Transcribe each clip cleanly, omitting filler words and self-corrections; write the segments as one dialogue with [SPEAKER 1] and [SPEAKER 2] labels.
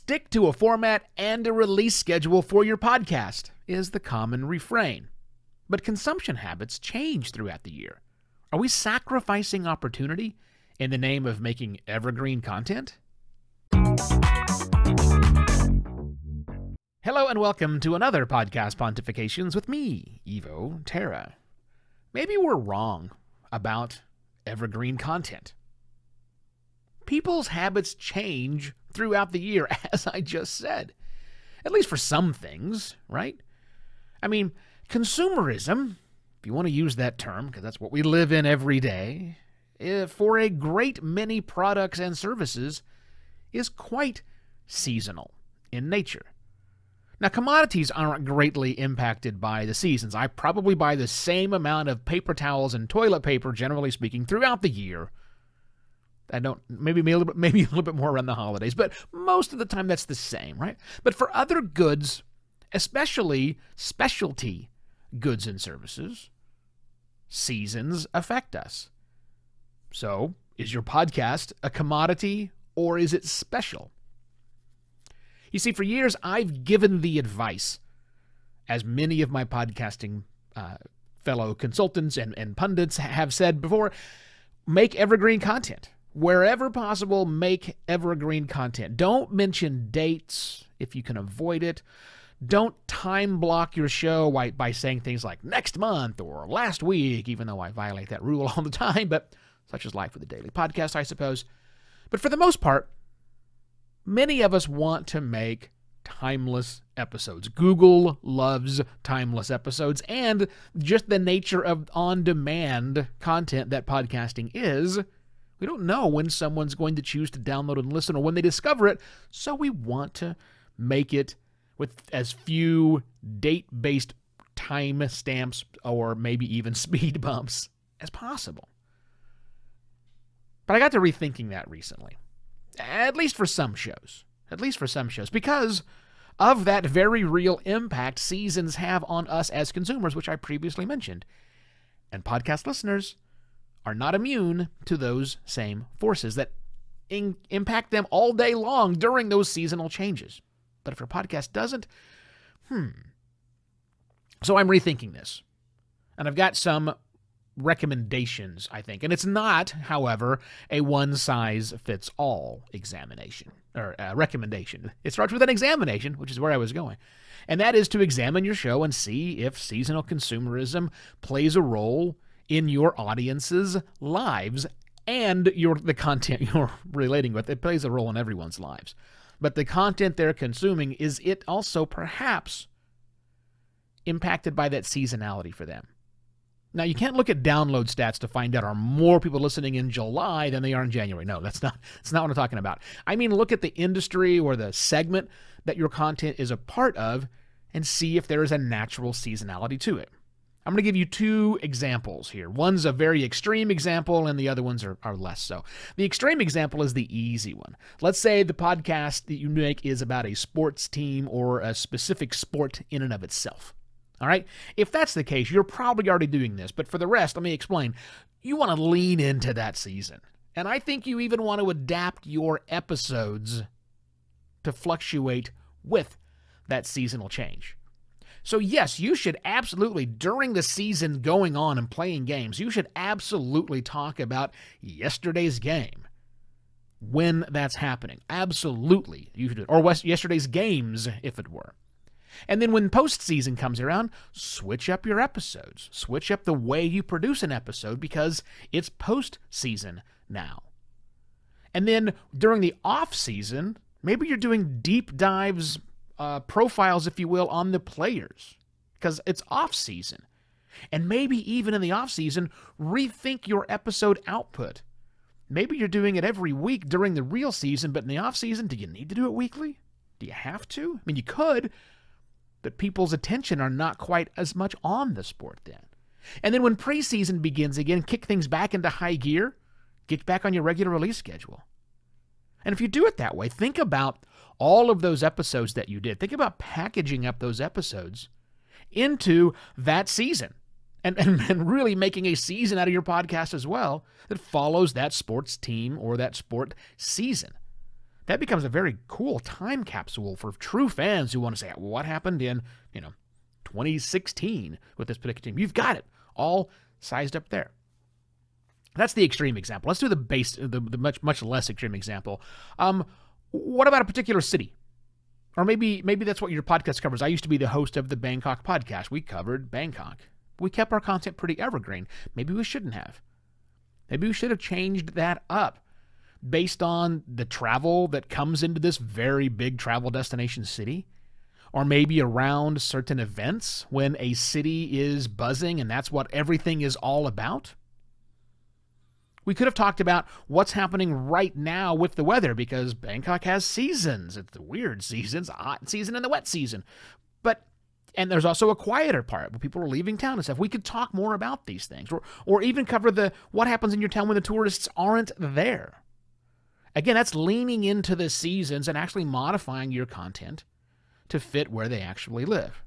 [SPEAKER 1] Stick to a format and a release schedule for your podcast is the common refrain. But consumption habits change throughout the year. Are we sacrificing opportunity in the name of making evergreen content? Hello and welcome to another Podcast Pontifications with me, Evo Terra. Maybe we're wrong about evergreen content. People's habits change throughout the year, as I just said. At least for some things, right? I mean, consumerism, if you want to use that term, because that's what we live in every day, for a great many products and services, is quite seasonal in nature. Now, commodities aren't greatly impacted by the seasons. I probably buy the same amount of paper towels and toilet paper, generally speaking, throughout the year. I don't, maybe a little bit more around the holidays, but most of the time that's the same, right? But for other goods, especially specialty goods and services, seasons affect us. So, is your podcast a commodity or is it special? You see, for years I've given the advice, as many of my podcasting fellow consultants and pundits have said before, make evergreen content. Wherever possible, make evergreen content. Don't mention dates if you can avoid it. Don't time block your show by saying things like next month or last week, even though I violate that rule all the time, but such is life with a daily podcast, I suppose. But for the most part, many of us want to make timeless episodes. Google loves timeless episodes, and just the nature of on-demand content that podcasting is, we don't know when someone's going to choose to download and listen or when they discover it, so we want to make it with as few date-based time stamps or maybe even speed bumps as possible. But I got to rethinking that recently, at least for some shows, because of that very real impact seasons have on us as consumers, which I previously mentioned. And podcast listeners are not immune to those same forces that impact them all day long during those seasonal changes. But if your podcast doesn't, So I'm rethinking this. And I've got some recommendations, I think. And it's not, however, a one-size-fits-all examination or recommendation. It starts with an examination, which is where I was going. And that is to examine your show and see if seasonal consumerism plays a role in your audience's lives and the content you're relating with. It plays a role in everyone's lives. But the content they're consuming, is it also perhaps impacted by that seasonality for them? Now, you can't look at download stats to find out are more people listening in July than they are in January. No, that's not what I'm talking about. I mean, look at the industry or the segment that your content is a part of and see if there is a natural seasonality to it. I'm going to give you two examples here. One's a very extreme example, and the other ones are less so. The extreme example is the easy one. Let's say the podcast that you make is about a sports team or a specific sport in and of itself. All right? If that's the case, you're probably already doing this. But for the rest, let me explain. You want to lean into that season. And I think you even want to adapt your episodes to fluctuate with that seasonal change. So yes, you should absolutely, during the season going on and playing games, you should absolutely talk about yesterday's game when that's happening. Absolutely. You should, or yesterday's games, if it were. And then when postseason comes around, switch up your episodes. Switch up the way you produce an episode because it's postseason now. And then during the off-season, maybe you're doing deep dives, profiles, if you will, on the players because it's off-season. And maybe even in the off-season, rethink your episode output. Maybe you're doing it every week during the real season, but in the off-season, do you need to do it weekly? Do you have to? I mean, you could, but people's attention are not quite as much on the sport then. And then when preseason begins again, kick things back into high gear, get back on your regular release schedule. And if you do it that way, think about all of those episodes that you did. Think about packaging up those episodes into that season and really making a season out of your podcast as well that follows that sports team or that sport season. that becomes a very cool time capsule for true fans who want to say, what happened in, 2016 with this particular team. You've got it all sized up there. That's the extreme example. Let's do the much less extreme example. What about a particular city? Or maybe that's what your podcast covers. I used to be the host of the Bangkok podcast. We covered Bangkok. We kept our content pretty evergreen. Maybe we shouldn't have. Maybe we should have changed that up based on the travel that comes into this very big travel destination city. Or maybe around certain events when a city is buzzing and that's what everything is all about. We could have talked about what's happening right now with the weather because Bangkok has seasons. It's the weird seasons, a hot season and the wet season. And there's also a quieter part where people are leaving town and stuff. We could talk more about these things or even cover what happens in your town when the tourists aren't there. Again, that's leaning into the seasons and actually modifying your content to fit where they actually live.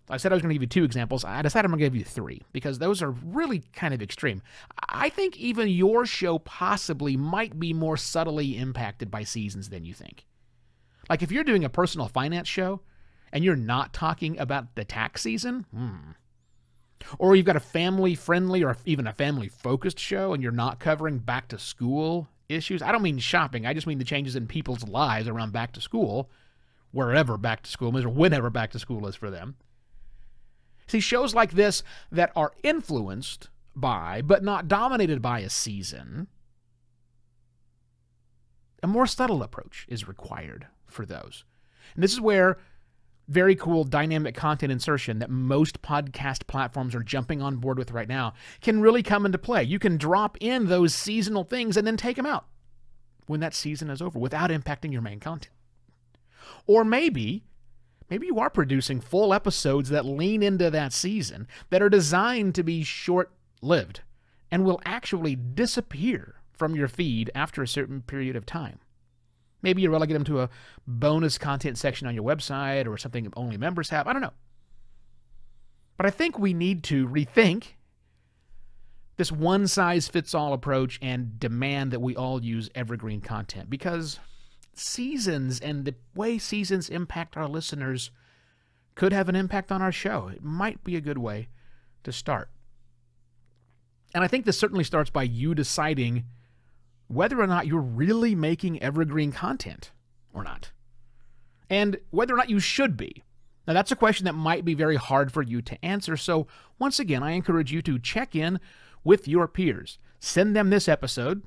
[SPEAKER 1] I said I was going to give you 2 examples. I decided I'm going to give you 3 because those are really kind of extreme. I think even your show possibly might be more subtly impacted by seasons than you think. Like if you're doing a personal finance show and you're not talking about the tax season, or you've got a family-friendly or even a family-focused show and you're not covering back-to-school issues. I don't mean shopping. I just mean the changes in people's lives around back-to-school, wherever back-to-school is or whenever back-to-school is for them. See, shows like this that are influenced by, but not dominated by a season, a more subtle approach is required for those. And this is where very cool dynamic content insertion that most podcast platforms are jumping on board with right now can really come into play. You can drop in those seasonal things and then take them out when that season is over without impacting your main content. Or maybe you are producing full episodes that lean into that season that are designed to be short-lived and will actually disappear from your feed after a certain period of time. Maybe you relegate them to a bonus content section on your website or something only members have. I don't know. But I think we need to rethink this one-size-fits-all approach and demand that we all use evergreen content because seasons and the way seasons impact our listeners could have an impact on our show. It might be a good way to start. And I think this certainly starts by you deciding whether or not you're really making evergreen content or not, and whether or not you should be. Now, that's a question that might be very hard for you to answer, so once again, I encourage you to check in with your peers. Send them this episode,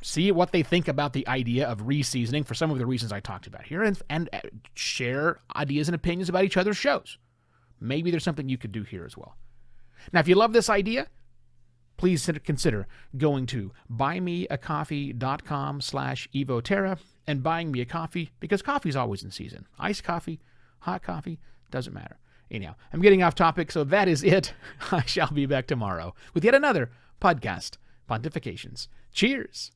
[SPEAKER 1] see what they think about the idea of reseasoning for some of the reasons I talked about here, and share ideas and opinions about each other's shows. Maybe there's something you could do here as well. Now, if you love this idea, please consider going to buymeacoffee.com/evoterra and buying me a coffee because coffee's always in season. Iced coffee, hot coffee, doesn't matter. Anyhow, I'm getting off topic, so that is it. I shall be back tomorrow with yet another podcast, Pontifications. Cheers.